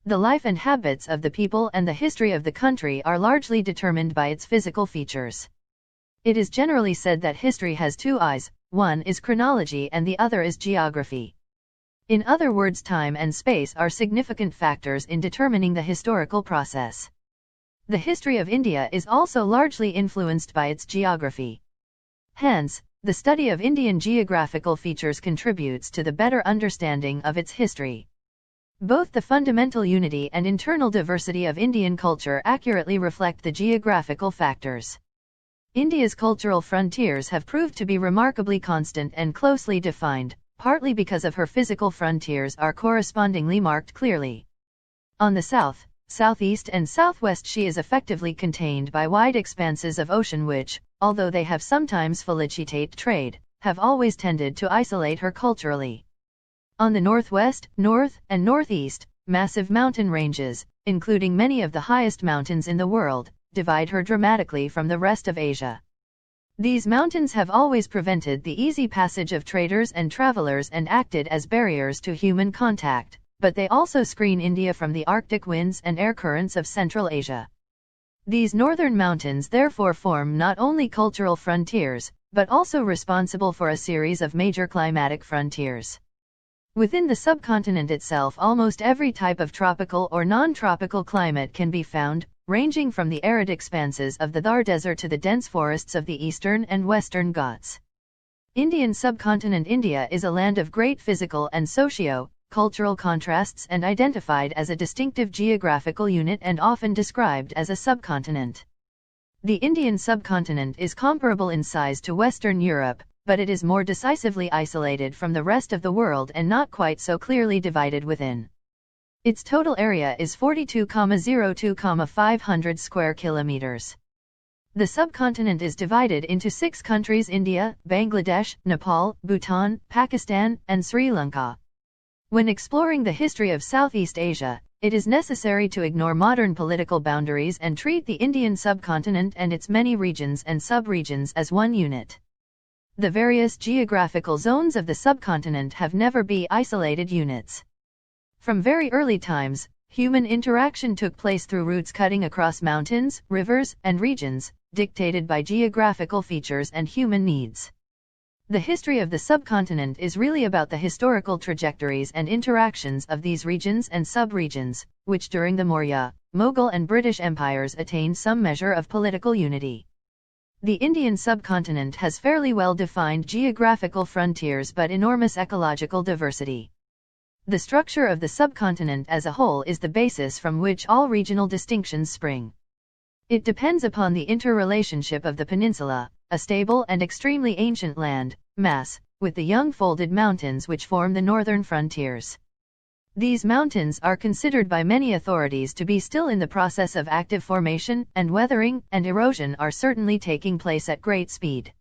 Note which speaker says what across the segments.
Speaker 1: The life and habits of the people and the history of the country are largely determined by its physical features. It is generally said that history has two eyes, one is chronology and the other is geography. In other words, time and space are significant factors in determining the historical process. The history of India is also largely influenced by its geography. Hence, the study of Indian geographical features contributes to the better understanding of its history. Both the fundamental unity and internal diversity of Indian culture accurately reflect the geographical factors. India's cultural frontiers have proved to be remarkably constant and closely defined, partly because of her physical frontiers are correspondingly marked clearly. On the south, southeast and southwest she is effectively contained by wide expanses of ocean which, although they have sometimes felicitate trade, have always tended to isolate her culturally. On the northwest, north, and northeast, massive mountain ranges, including many of the highest mountains in the world, divide her dramatically from the rest of Asia. These mountains have always prevented the easy passage of traders and travelers and acted as barriers to human contact, but they also screen India from the Arctic winds and air currents of Central Asia. These northern mountains therefore form not only cultural frontiers, but also responsible for a series of major climatic frontiers. Within the subcontinent itself, almost every type of tropical or non-tropical climate can be found, ranging from the arid expanses of the Thar Desert to the dense forests of the eastern and western Ghats. Indian subcontinent India is a land of great physical and socio-cultural contrasts and identified as a distinctive geographical unit and often described as a subcontinent. The Indian subcontinent is comparable in size to Western Europe, but it is more decisively isolated from the rest of the world and not quite so clearly divided within. Its total area is 42,02,500 square kilometers. The subcontinent is divided into 6 countries: India, Bangladesh, Nepal, Bhutan, Pakistan, and Sri Lanka. When exploring the history of Southeast Asia, it is necessary to ignore modern political boundaries and treat the Indian subcontinent and its many regions and sub-regions as one unit. The various geographical zones of the subcontinent have never been isolated units. From very early times, human interaction took place through routes cutting across mountains, rivers, and regions, dictated by geographical features and human needs. The history of the subcontinent is really about the historical trajectories and interactions of these regions and sub-regions, which during the Maurya, Mughal and British empires attained some measure of political unity. The Indian subcontinent has fairly well-defined geographical frontiers but enormous ecological diversity. The structure of the subcontinent as a whole is the basis from which all regional distinctions spring. It depends upon the interrelationship of the peninsula, a stable and extremely ancient land mass, with the young folded mountains which form the northern frontiers. These mountains are considered by many authorities to be still in the process of active formation, and weathering and erosion are certainly taking place at great speed.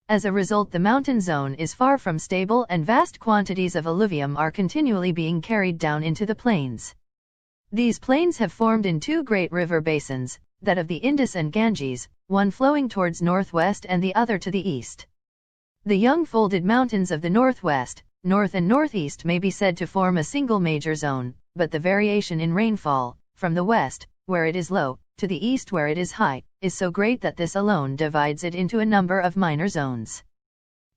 Speaker 1: As a result, the mountain zone is far from stable and vast quantities of alluvium are continually being carried down into the plains. These plains have formed in 2 great river basins, that of the Indus and Ganges, one flowing towards northwest and the other to the east. The young folded mountains of the northwest, north and northeast may be said to form a single major zone, but the variation in rainfall, from the west, where it is low, to the east where it is high, is so great that this alone divides it into a number of minor zones.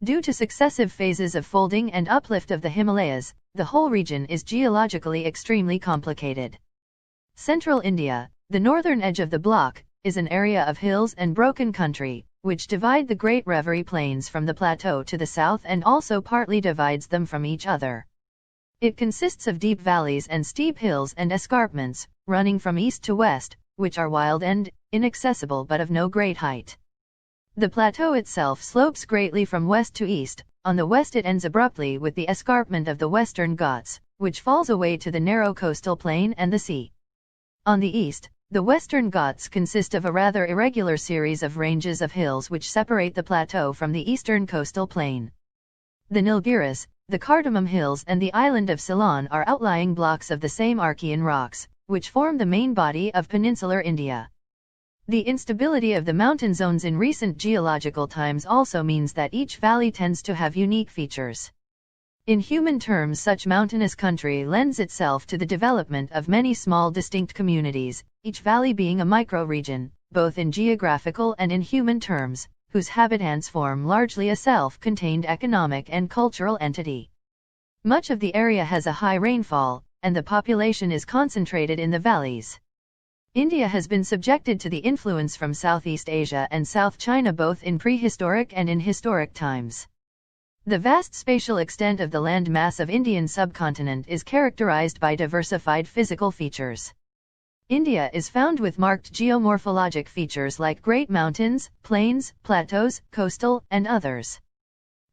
Speaker 1: Due to successive phases of folding and uplift of the Himalayas, the whole region is geologically extremely complicated. Central India, the northern edge of the block, is an area of hills and broken country, which divide the Great Reverie Plains from the plateau to the south and also partly divides them from each other. It consists of deep valleys and steep hills and escarpments, running from east to west, which are wild and inaccessible but of no great height. The plateau itself slopes greatly from west to east. On the west it ends abruptly with the escarpment of the Western Ghats, which falls away to the narrow coastal plain and the sea. On the east, the Western Ghats consist of a rather irregular series of ranges of hills which separate the plateau from the eastern coastal plain. The Nilgiris, the Cardamom Hills and the island of Ceylon are outlying blocks of the same Archean rocks, which form the main body of peninsular India. The instability of the mountain zones in recent geological times also means that each valley tends to have unique features. In human terms, such mountainous country lends itself to the development of many small distinct communities, each valley being a microregion, both in geographical and in human terms, whose habitants form largely a self-contained economic and cultural entity. Much of the area has a high rainfall, and the population is concentrated in the valleys. India has been subjected to the influence from Southeast Asia and South China both in prehistoric and in historic times. The vast spatial extent of the land mass of Indian subcontinent is characterized by diversified physical features. India is found with marked geomorphologic features like great mountains, plains, plateaus, coastal, and others.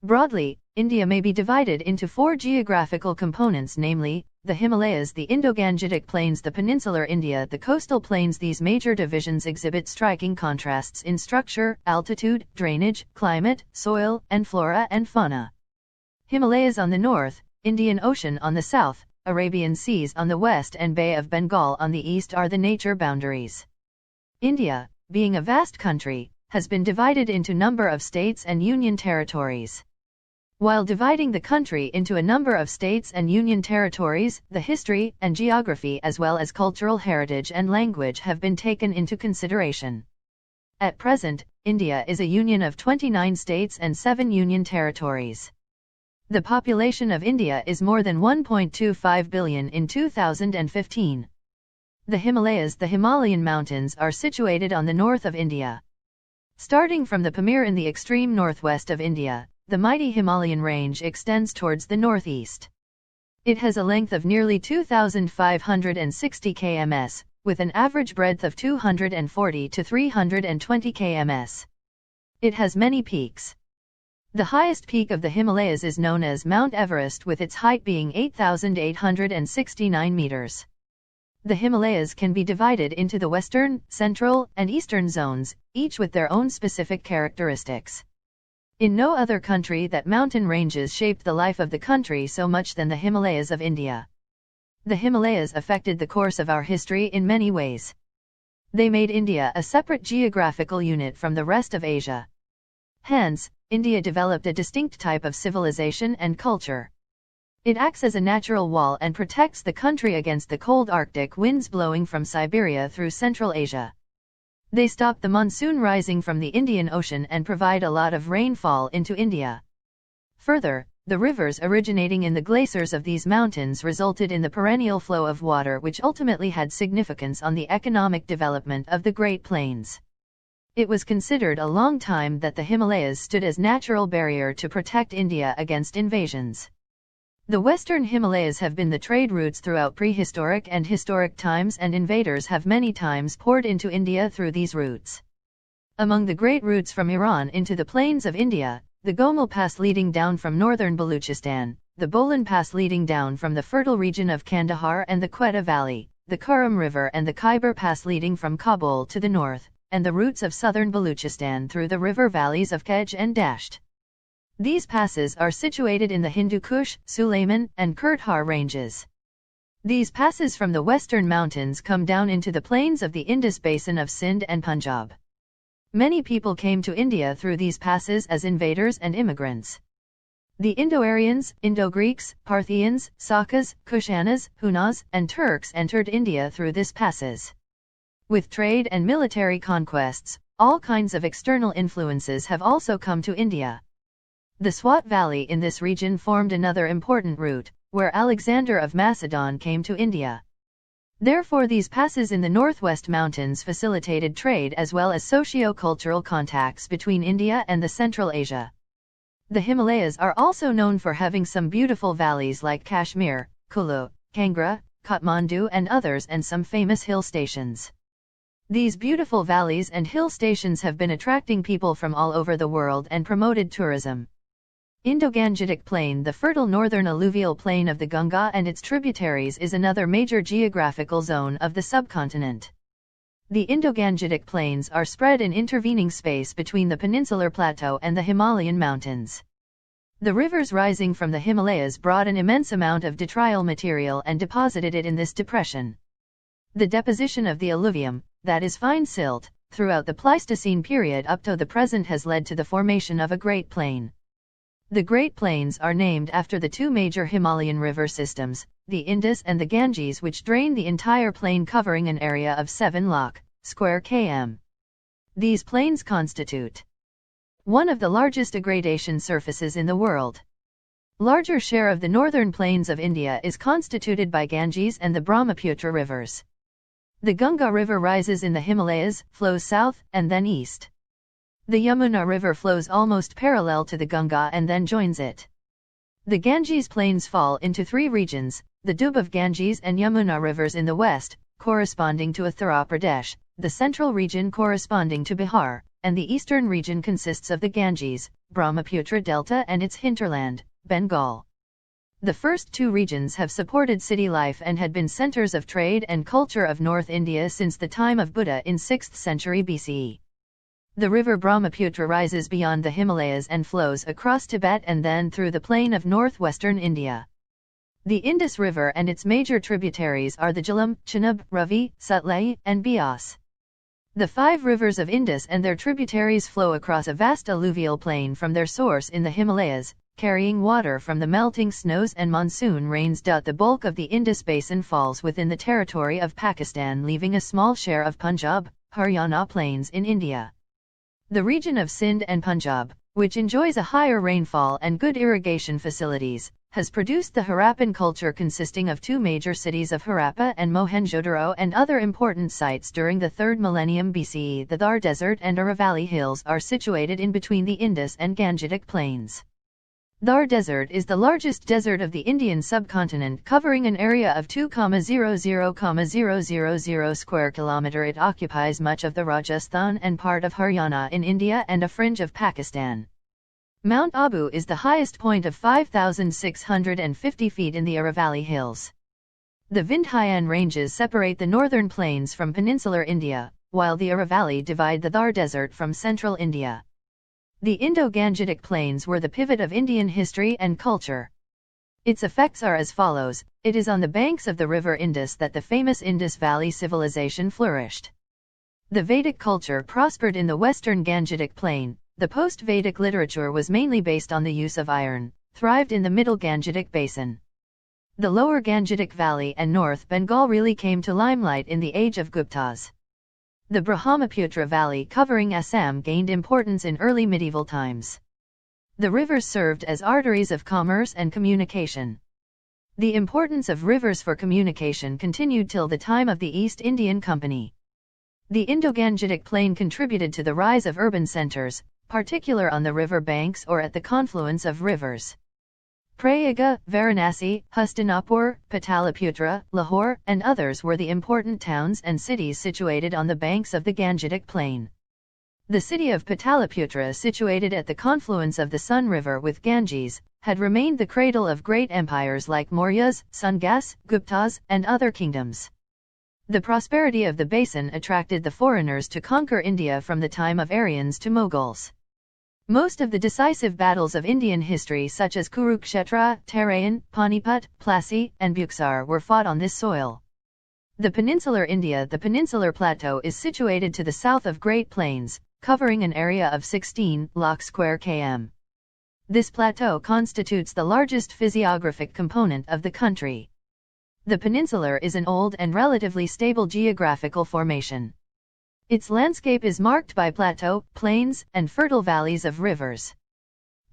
Speaker 1: Broadly, India may be divided into 4 geographical components, namely, the Himalayas, the Indo-Gangetic Plains, the peninsular India, the coastal plains. These major divisions exhibit striking contrasts in structure, altitude, drainage, climate, soil, and flora and fauna. Himalayas on the north, Indian Ocean on the south, Arabian Seas on the west and Bay of Bengal on the east are the nature boundaries. India, being a vast country, has been divided into a number of states and union territories. While dividing the country into a number of states and union territories, the history and geography as well as cultural heritage and language have been taken into consideration. At present, India is a union of 29 states and 7 union territories. The population of India is more than 1.25 billion in 2015. The Himalayas, the Himalayan mountains, are situated on the north of India. Starting from the Pamir in the extreme northwest of India, the mighty Himalayan range extends towards the northeast. It has a length of nearly 2,560 km, with an average breadth of 240 to 320 km. It has many peaks. The highest peak of the Himalayas is known as Mount Everest, with its height being 8,869 meters. The Himalayas can be divided into the western, central, and eastern zones, each with their own specific characteristics. In no other country that mountain ranges shaped the life of the country so much than the Himalayas of India. The Himalayas affected the course of our history in many ways. They made India a separate geographical unit from the rest of Asia. Hence, India developed a distinct type of civilization and culture. It acts as a natural wall and protects the country against the cold Arctic winds blowing from Siberia through Central Asia. They stop the monsoon rising from the Indian Ocean and provide a lot of rainfall into India. Further, the rivers originating in the glaciers of these mountains resulted in the perennial flow of water, which ultimately had significance on the economic development of the Great Plains. It was considered a long time that the Himalayas stood as natural barrier to protect India against invasions. The western Himalayas have been the trade routes throughout prehistoric and historic times, and invaders have many times poured into India through these routes. Among the great routes from Iran into the plains of India, the Gomal Pass leading down from northern Baluchistan, the Bolan Pass leading down from the fertile region of Kandahar and the Quetta Valley, the Kurram River and the Khyber Pass leading from Kabul to the north, and the routes of southern Baluchistan through the river valleys of Kej and Dasht. These passes are situated in the Hindu Kush, Sulayman, and Kirthar ranges. These passes from the western mountains come down into the plains of the Indus basin of Sindh and Punjab. Many people came to India through these passes as invaders and immigrants. The Indo-Aryans, Indo-Greeks, Parthians, Sakas, Kushanas, Hunas, and Turks entered India through these passes. With trade and military conquests, all kinds of external influences have also come to India. The Swat Valley in this region formed another important route, where Alexander of Macedon came to India. Therefore, these passes in the northwest mountains facilitated trade as well as socio-cultural contacts between India and the Central Asia. The Himalayas are also known for having some beautiful valleys like Kashmir, Kulu, Kangra, Kathmandu and others, and some famous hill stations. These beautiful valleys and hill stations have been attracting people from all over the world and promoted tourism. Indo-Gangetic Plain, the fertile northern alluvial plain of the Ganga and its tributaries, is another major geographical zone of the subcontinent. The Indo-Gangetic Plains are spread in intervening space between the Peninsular Plateau and the Himalayan mountains. The rivers rising from the Himalayas brought an immense amount of detrital material and deposited it in this depression. The deposition of the alluvium, that is fine silt, throughout the Pleistocene period up to the present has led to the formation of a great plain. The Great Plains are named after the two major Himalayan river systems, the Indus and the Ganges, which drain the entire plain covering an area of 7 lakh square km. These plains constitute one of the largest degradation surfaces in the world. Larger share of the northern plains of India is constituted by Ganges and the Brahmaputra rivers. The Ganga River rises in the Himalayas, flows south, and then east. The Yamuna River flows almost parallel to the Ganga and then joins it. The Ganges plains fall into three regions, the Dub of Ganges and Yamuna rivers in the west, corresponding to Uttar Pradesh, the central region corresponding to Bihar, and the eastern region consists of the Ganges, Brahmaputra Delta and its hinterland, Bengal. The first two regions have supported city life and had been centers of trade and culture of North India since the time of Buddha in 6th century BCE. The river Brahmaputra rises beyond the Himalayas and flows across Tibet and then through the plain of northwestern India. The Indus River and its major tributaries are the Jhelum, Chenab, Ravi, Sutlej, and Beas. The 5 rivers of Indus and their tributaries flow across a vast alluvial plain from their source in the Himalayas, carrying water from the melting snows and monsoon rains. The bulk of the Indus basin falls within the territory of Pakistan, leaving a small share of Punjab, Haryana plains in India. The region of Sindh and Punjab, which enjoys a higher rainfall and good irrigation facilities, has produced the Harappan culture consisting of 2 major cities of Harappa and Mohenjo-daro and other important sites during the 3rd millennium BCE. The Thar Desert and Aravalli Hills are situated in between the Indus and Gangetic plains. Thar Desert is the largest desert of the Indian subcontinent, covering an area of 2,00,000 square kilometer. It occupies much of the Rajasthan and part of Haryana in India and a fringe of Pakistan. Mount Abu is the highest point of 5,650 feet in the Aravalli Hills. The Vindhyan ranges separate the northern plains from peninsular India, while the Aravalli divide the Thar Desert from central India. The Indo-Gangetic Plains were the pivot of Indian history and culture. Its effects are as follows. It is on the banks of the river Indus that the famous Indus Valley civilization flourished. The Vedic culture prospered in the western Gangetic Plain. The post-Vedic literature was mainly based on the use of iron, thrived in the middle Gangetic Basin. The lower Gangetic Valley and North Bengal really came to limelight in the age of Guptas. The Brahmaputra Valley covering Assam gained importance in early medieval times. The rivers served as arteries of commerce and communication. The importance of rivers for communication continued till the time of the East Indian Company. The Indo-Gangetic Plain contributed to the rise of urban centers, particular on the river banks or at the confluence of rivers. Prayaga, Varanasi, Hastinapur, Pataliputra, Lahore, and others were the important towns and cities situated on the banks of the Gangetic Plain. The city of Pataliputra, situated at the confluence of the Sun River with Ganges, had remained the cradle of great empires like Mauryas, Sungas, Guptas, and other kingdoms. The prosperity of the basin attracted the foreigners to conquer India from the time of Aryans to Mughals. Most of the decisive battles of Indian history such as Kurukshetra, Tarayan, Panipat, Plassey, and Buxar were fought on this soil. The peninsular India. The peninsular plateau is situated to the south of Great Plains, covering an area of 16 lakh square km. This plateau constitutes the largest physiographic component of the country. The peninsular is an old and relatively stable geographical formation. Its landscape is marked by plateau, plains, and fertile valleys of rivers.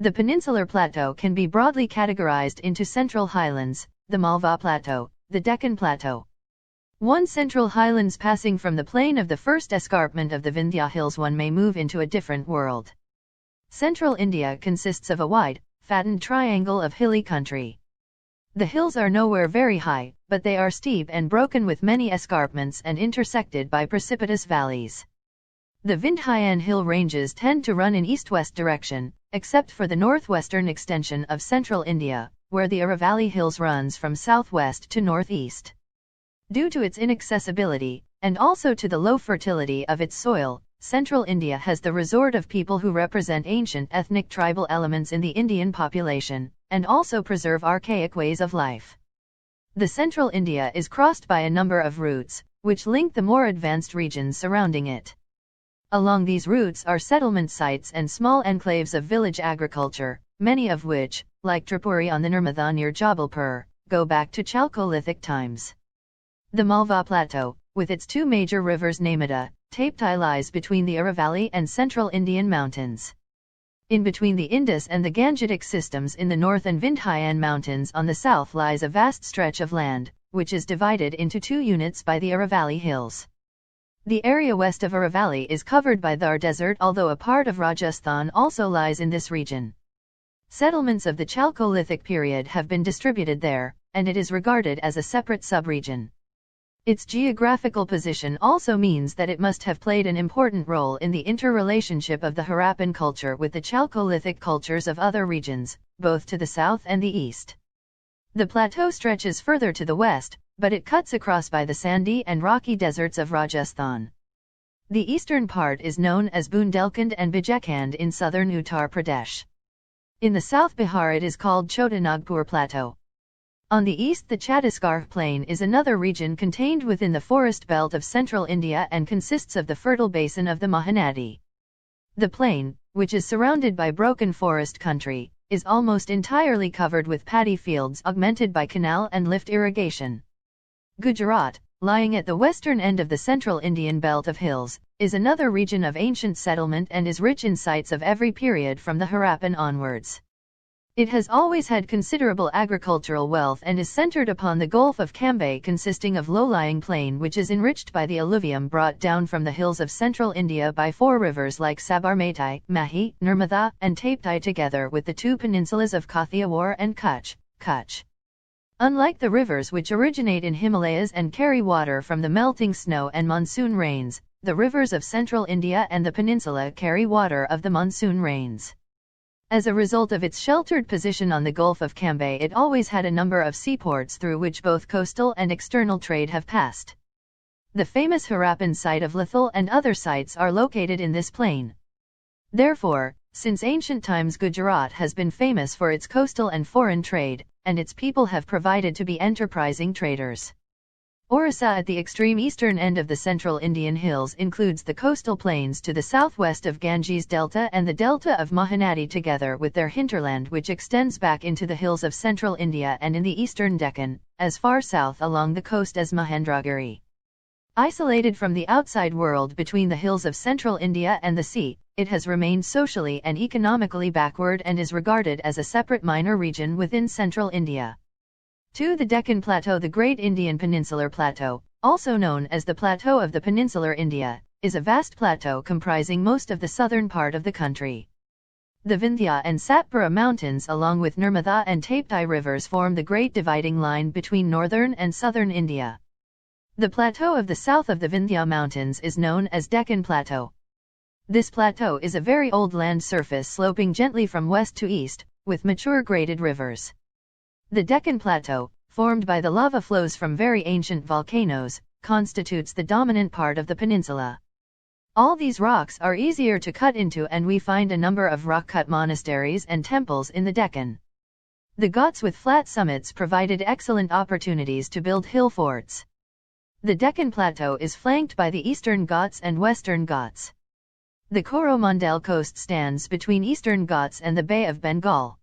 Speaker 1: The peninsular plateau can be broadly categorized into central highlands, the Malva Plateau, the Deccan Plateau. One central highlands passing from the plain of the first escarpment of the Vindhya Hills. One may move into a different world. Central India consists of a wide, fattened triangle of hilly country. The hills are nowhere very high, but they are steep and broken with many escarpments and intersected by precipitous valleys. The Vindhyan hill ranges tend to run in east-west direction, except for the northwestern extension of central India, where the Aravalli Hills runs from southwest to northeast. Due to its inaccessibility, and also to the low fertility of its soil, central India has the resort of people who represent ancient ethnic tribal elements in the Indian population, and also preserve archaic ways of life. The central India is crossed by a number of routes, which link the more advanced regions surrounding it. Along these routes are settlement sites and small enclaves of village agriculture, many of which, like Tripuri on the Nirmada near Jabalpur, go back to Chalcolithic times. The Malva Plateau, with its two major rivers Narmada, Tapti, lies between the Aravalli and central Indian mountains. In between the Indus and the Gangetic systems in the north and Vindhyan mountains on the south lies a vast stretch of land, which is divided into two units by the Aravalli Hills. The area west of Aravalli is covered by Thar Desert, although a part of Rajasthan also lies in this region. Settlements of the Chalcolithic period have been distributed there, and it is regarded as a separate sub-region. Its geographical position also means that it must have played an important role in the interrelationship of the Harappan culture with the Chalcolithic cultures of other regions, both to the south and the east. The plateau stretches further to the west, but it cuts across by the sandy and rocky deserts of Rajasthan. The eastern part is known as Bundelkhand and Bijkhand in southern Uttar Pradesh. In the South Bihar it is called Chota Nagpur Plateau. On the east the Chhattisgarh Plain is another region contained within the forest belt of central India and consists of the fertile basin of the Mahanadi. The plain, which is surrounded by broken forest country, is almost entirely covered with paddy fields augmented by canal and lift irrigation. Gujarat, lying at the western end of the central Indian belt of hills, is another region of ancient settlement and is rich in sites of every period from the Harappan onwards. It has always had considerable agricultural wealth and is centered upon the Gulf of Cambay, consisting of low-lying plain which is enriched by the alluvium brought down from the hills of central India by four rivers like Sabarmati, Mahi, Narmada, and Tapti, together with the two peninsulas of Kathiawar and Kutch. Unlike the rivers which originate in Himalayas and carry water from the melting snow and monsoon rains, the rivers of central India and the peninsula carry water of the monsoon rains. As a result of its sheltered position on the Gulf of Cambay, it always had a number of seaports through which both coastal and external trade have passed. The famous Harappan site of Lothal and other sites are located in this plain. Therefore, since ancient times Gujarat has been famous for its coastal and foreign trade, and its people have provided to be enterprising traders. Orissa at the extreme eastern end of the central Indian hills includes the coastal plains to the southwest of Ganges Delta and the delta of Mahanadi, together with their hinterland which extends back into the hills of central India and in the eastern Deccan, as far south along the coast as Mahendragiri. Isolated from the outside world between the hills of central India and the sea, it has remained socially and economically backward and is regarded as a separate minor region within central India. To the Deccan Plateau, the Great Indian Peninsular Plateau, also known as the Plateau of the Peninsular India, is a vast plateau comprising most of the southern part of the country. The Vindhya and Satpura mountains along with Narmada and Tapti rivers form the great dividing line between northern and southern India. The plateau of the south of the Vindhya mountains is known as Deccan Plateau. This plateau is a very old land surface sloping gently from west to east, with mature graded rivers. The Deccan Plateau, formed by the lava flows from very ancient volcanoes, constitutes the dominant part of the peninsula. All these rocks are easier to cut into, and we find a number of rock-cut monasteries and temples in the Deccan. The Ghats with flat summits provided excellent opportunities to build hill forts. The Deccan Plateau is flanked by the Eastern Ghats and Western Ghats. The Coromandel coast stands between Eastern Ghats and the Bay of Bengal.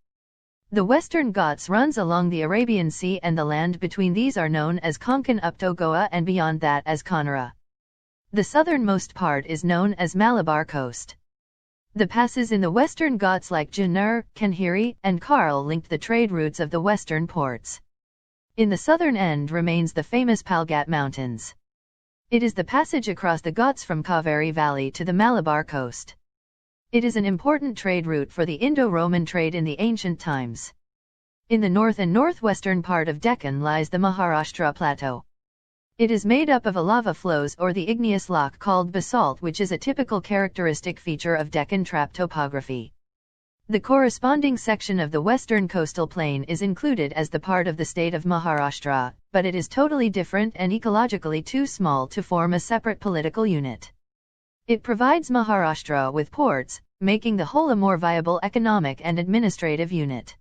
Speaker 1: The Western Ghats runs along the Arabian Sea, and the land between these are known as Konkan up to Goa and beyond that as Kanara. The southernmost part is known as Malabar Coast. The passes in the Western Ghats like Janur, Kanheri, and Karl linked the trade routes of the western ports. In the southern end remains the famous Palghat Mountains. It is the passage across the Ghats from Kaveri Valley to the Malabar coast. It is an important trade route for the Indo-Roman trade in the ancient times. In the north and northwestern part of Deccan lies the Maharashtra Plateau. It is made up of a lava flows or the igneous lock called basalt, which is a typical characteristic feature of Deccan trap topography. The corresponding section of the western coastal plain is included as the part of the state of Maharashtra, but it is totally different and ecologically too small to form a separate political unit. It provides Maharashtra with ports, making the whole a more viable economic and administrative unit.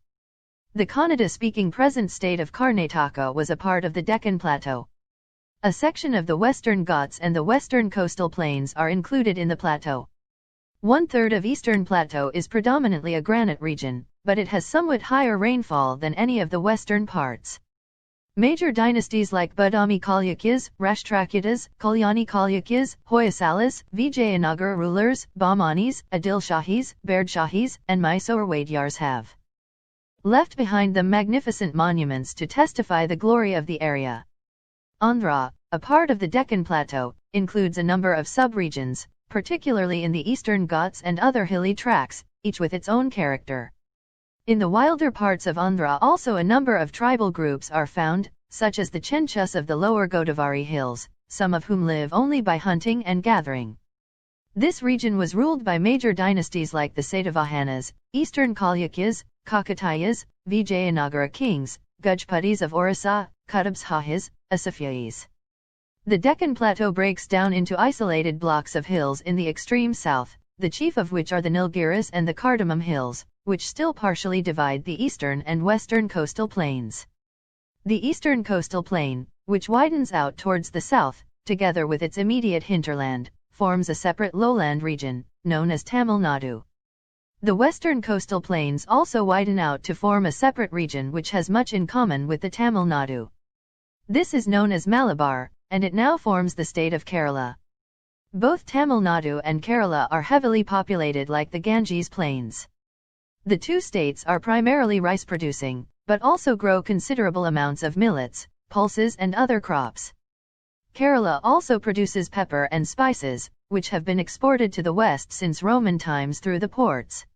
Speaker 1: The Kannada-speaking present state of Karnataka was a part of the Deccan Plateau. A section of the Western Ghats and the western coastal plains are included in the plateau. 1/3 of Eastern Plateau is predominantly a granite region, but it has somewhat higher rainfall than any of the western parts. Major dynasties like Badami Chalukyas, Rashtrakutas, Kalyani Chalukyas, Hoysalas, Vijayanagara rulers, Bahmanis, Adil Shahis, Baird Shahis, and Mysore Waidyars have left behind them magnificent monuments to testify the glory of the area. Andhra, a part of the Deccan Plateau, includes a number of sub-regions, particularly in the eastern Ghats and other hilly tracts, each with its own character. In the wilder parts of Andhra also a number of tribal groups are found, such as the Chenchas of the lower Godavari hills, some of whom live only by hunting and gathering. This region was ruled by major dynasties like the Satavahanas, Eastern Chalukyas, Kakatiyas, Vijayanagara kings, Gajpatis of Orissa, Kutubshahis, Asafjais. The Deccan Plateau breaks down into isolated blocks of hills in the extreme south, the chief of which are the Nilgiris and the Cardamom Hills, which still partially divide the eastern and western coastal plains. The eastern coastal plain, which widens out towards the south, together with its immediate hinterland, forms a separate lowland region, known as Tamil Nadu. The western coastal plains also widen out to form a separate region which has much in common with the Tamil Nadu. This is known as Malabar, and it now forms the state of Kerala. Both Tamil Nadu and Kerala are heavily populated like the Ganges Plains. The two states are primarily rice-producing, but also grow considerable amounts of millets, pulses and other crops. Kerala also produces pepper and spices, which have been exported to the west since Roman times through the ports.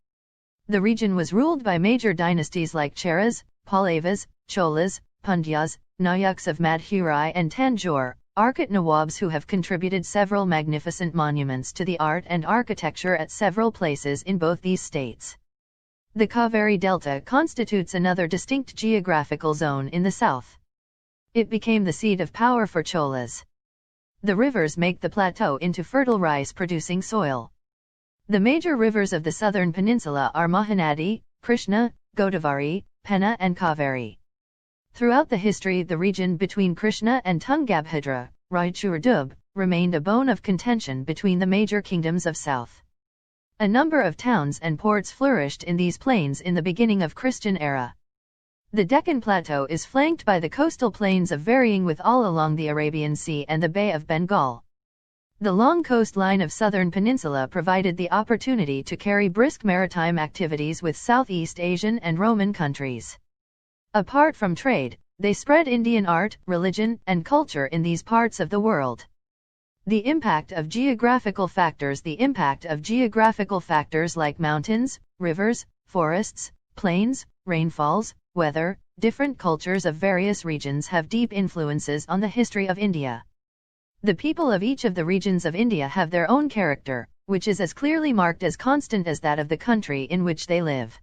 Speaker 1: The region was ruled by major dynasties like Cheras, Pallavas, Cholas, Pandyas, Nayaks of Madurai and Tanjore, Arcot Nawabs who have contributed several magnificent monuments to the art and architecture at several places in both these states. The Kaveri Delta constitutes another distinct geographical zone in the south. It became the seat of power for Cholas. The rivers make the plateau into fertile rice-producing soil. The major rivers of the southern peninsula are Mahanadi, Krishna, Godavari, Penna and Kaveri. Throughout the history the region between Krishna and Tungabhadra, Raichur Dub, remained a bone of contention between the major kingdoms of south. A number of towns and ports flourished in these plains in the beginning of Christian era. The Deccan Plateau is flanked by the coastal plains of varying width all along the Arabian Sea and the Bay of Bengal. The long coastline of southern peninsula provided the opportunity to carry brisk maritime activities with Southeast Asian and Roman countries. Apart from trade, they spread Indian art, religion, and culture in these parts of the world. The impact of geographical factors like mountains, rivers, forests, plains, rainfalls, weather, different cultures of various regions have deep influences on the history of India. The people of each of the regions of India have their own character, which is as clearly marked as constant as that of the country in which they live.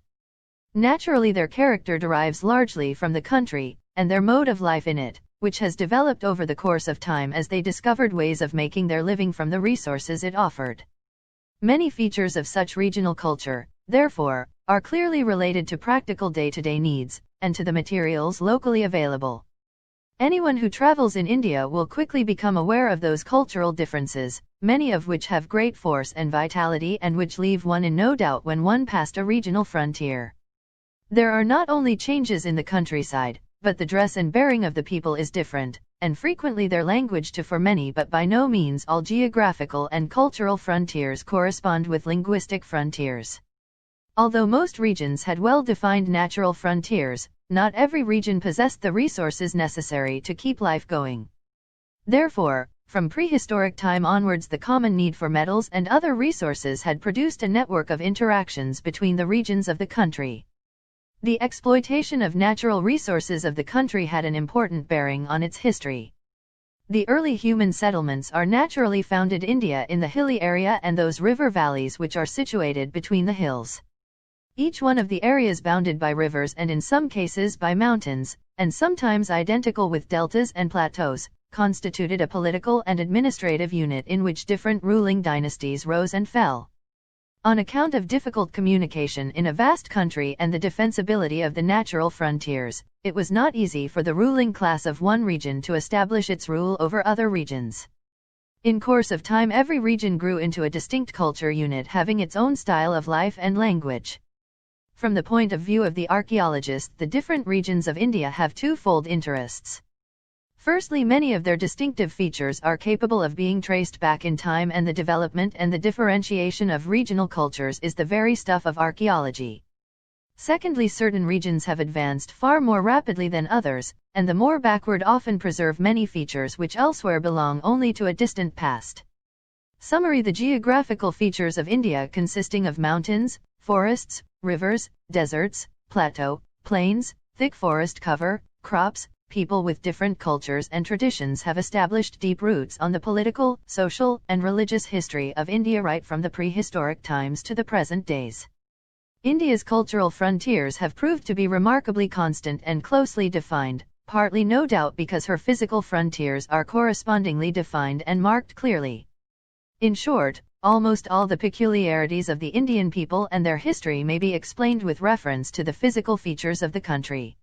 Speaker 1: Naturally, their character derives largely from the country, and their mode of life in it, which has developed over the course of time as they discovered ways of making their living from the resources it offered. Many features of such regional culture, therefore, are clearly related to practical day-to-day needs, and to the materials locally available. Anyone who travels in India will quickly become aware of those cultural differences, many of which have great force and vitality and which leave one in no doubt when one passed a regional frontier. There are not only changes in the countryside, but the dress and bearing of the people is different, and frequently their language too. For many but by no means all geographical and cultural frontiers correspond with linguistic frontiers. Although most regions had well-defined natural frontiers, not every region possessed the resources necessary to keep life going. Therefore, from prehistoric time onwards the common need for metals and other resources had produced a network of interactions between the regions of the country. The exploitation of natural resources of the country had an important bearing on its history. The early human settlements are naturally found in India in the hilly area and those river valleys which are situated between the hills. Each one of the areas bounded by rivers and in some cases by mountains, and sometimes identical with deltas and plateaus, constituted a political and administrative unit in which different ruling dynasties rose and fell. On account of difficult communication in a vast country and the defensibility of the natural frontiers, it was not easy for the ruling class of one region to establish its rule over other regions. In course of time every region grew into a distinct culture unit having its own style of life and language. From the point of view of the archaeologist, the different regions of India have twofold interests. Firstly, many of their distinctive features are capable of being traced back in time, and the development and the differentiation of regional cultures is the very stuff of archaeology. Secondly, certain regions have advanced far more rapidly than others, and the more backward often preserve many features which elsewhere belong only to a distant past. Summary: the geographical features of India, consisting of mountains, forests, rivers, deserts, plateau, plains, thick forest cover, crops, people with different cultures and traditions, have established deep roots on the political, social, and religious history of India right from the prehistoric times to the present days. India's cultural frontiers have proved to be remarkably constant and closely defined, partly no doubt because her physical frontiers are correspondingly defined and marked clearly. In short, almost all the peculiarities of the Indian people and their history may be explained with reference to the physical features of the country.